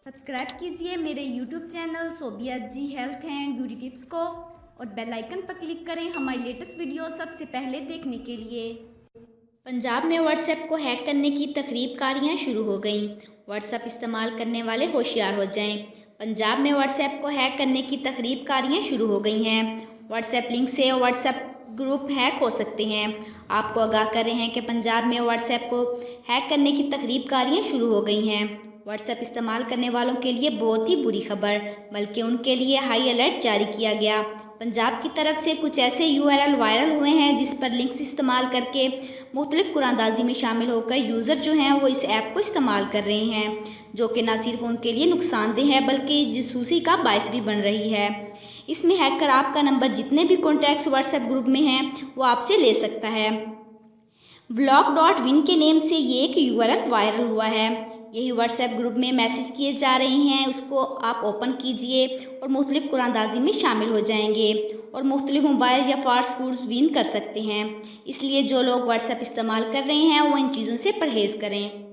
Subscribe कीजिए मेरे YouTube channel Sobia ji health and beauty tips को और बेल आइकन पर क्लिक करें हमारी लेटेस्ट वीडियो सबसे पहले देखने के लिए। पंजाब में व्हाट्सएप को हैक करने की तकरीबकारियां शुरू हो गईं। व्हाट्सएप इस्तेमाल करने वाले होशियार हो जाएं। पंजाब में व्हाट्सएप को हैक करने की तकरीबकारियां शुरू हो गई हैं। व्हाट्सएप लिंक से व्हाट्सएप ग्रुप हैक हो सकते हैं। आपको आगाह कर रहे हैं कि पंजाब में व्हाट्सएप को हैक करने की तकरीबकारियां शुरू हो गई हैं। व्हाट्सएप इस्तेमाल करने वालों के लिए बहुत ही बुरी खबर, बल्कि उनके लिए हाई अलर्ट जारी किया गया। पंजाब की तरफ से कुछ ऐसे URL वायरल हुए हैं जिस पर लिंक्स इस्तेमाल करके मुख्तलिफ कुरानदाजी में शामिल होकर यूज़र जो हैं वो इस ऐप को इस्तेमाल कर रहे हैं, जो कि न सिर्फ उनके लिए नुकसानदेह है बल्कि जासूसी का बायस भी बन रही है। इसमें हैकर आपका नंबर जितने भी कॉन्टैक्ट्स व्हाट्सएप ग्रुप में हैं वो आपसे ले सकता है। blog.win के नेम से ये एक URL वायरल हुआ है। यही व्हाट्सएप ग्रुप में मैसेज किए जा रहे हैं, उसको आप ओपन कीजिए और मुख्तलिफ कुरानदाजी में शामिल हो जाएंगे और मुख्तलिफ मोबाइल या फास्ट फूड्स विन कर सकते हैं। इसलिए जो लोग व्हाट्सएप इस्तेमाल कर रहे हैं वो इन चीज़ों से परहेज़ करें।